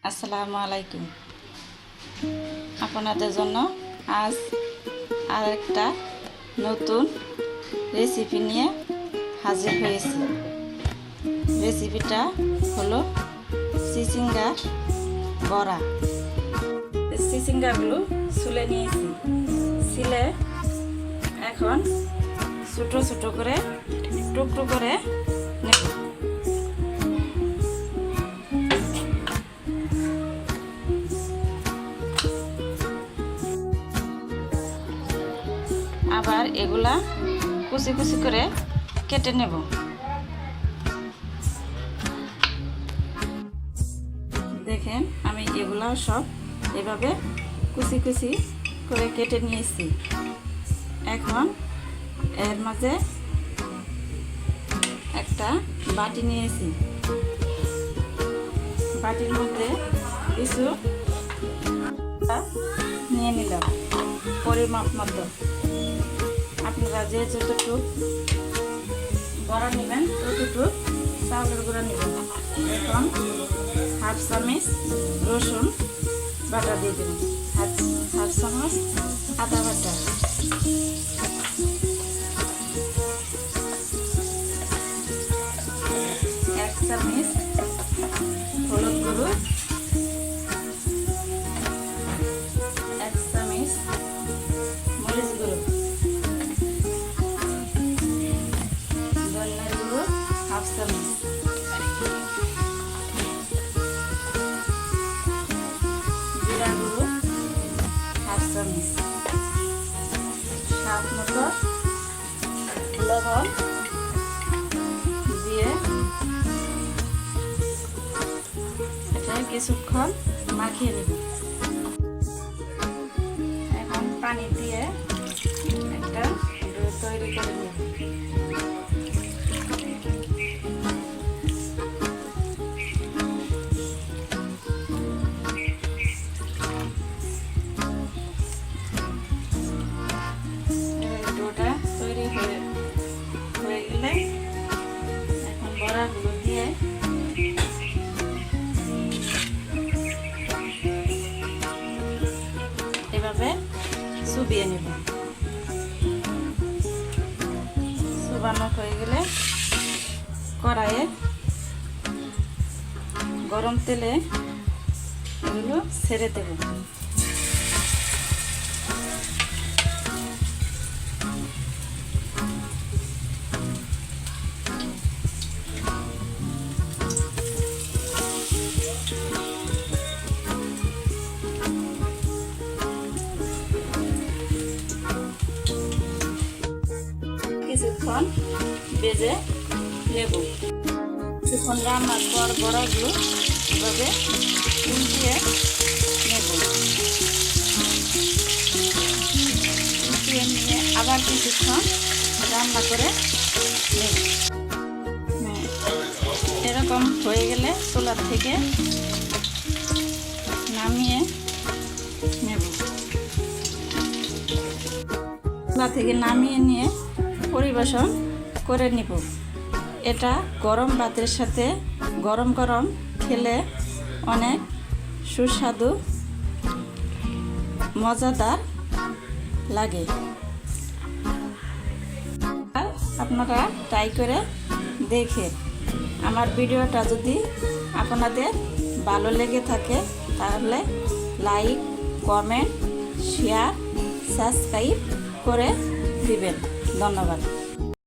আসসালামু আলাইকুম। আপনাদের জন্য আজ আরেকটা নতুন রেসিপি নিয়ে হাজির হয়েছি। রেসিপিটা হলো চিচিঙ্গার বড়া। চিচিঙ্গাগুলো ছুলে নিয়েছি। ছিলে এখন ছোটো ছোটো করে টুকরো করে নেব। আবার এগুলা কুচি কুচি করে কেটে নেব। দেখেন আমি এগুলাও সব এভাবে কুচি কুচি করে কেটে নিয়েছি। এখন এর মাঝে একটা বাটি নিয়েছি। বাটির মধ্যে কিছু নিয়ে নিলাম পরিমাপ মতো। আপনারা যে যতটুকু বড়া নেবেন ততটুকু চাউলের গুঁড়া নেবেন। এখন হাফ চামচ রসুন বাটা দিয়ে দেবেন, হাফ চামচ আদা বাটা, এক চামচ হলুদ গুঁড়ো, এক চামচ মরিচ গুঁড়ো, ধনিয়ার গুঁড়ো হাফ চামচ, জিরা গুঁড়ো হাফ চামচ, স্বাদ মতো লবণ দিয়ে এটা কিছুক্ষণ মাখিয়ে নেব। এখন পানি দিয়ে একটা ডো তৈরি করে নেব। ডোটা তৈরি হয়ে গেলে এখন বড়াগুলো দিয়ে এভাবে চুবিয়ে নেব। চুবানো হয়ে গেলে কড়াইয়ে গরম তেলে এগুলো ছেড়ে দেব। কিছুক্ষণ ভেজে নেব। কিছুক্ষণ রান্নার পর বড়াগুলো এভাবে উল্টিয়ে নেব। উল্টিয়ে নিয়ে আবার কিছুক্ষণ রান্না করে নেব। এরকম হয়ে গেলে চুলা থেকে নামিয়ে নেব। চুলা থেকে নামিয়ে নিয়ে পরিবেশন করে নিব। এটা গরম ভাতের সাথে গরম গরম খেলে অনেক সুস্বাদু মজাদার লাগে। আপনারা ট্রাই করে দেখে আমার ভিডিওটা যদি আপনাদের ভালো লেগে থাকে তাহলে লাইক, কমেন্ট, শেয়ার, সাবস্ক্রাইব করে দিবেন। ধন্যবাদ।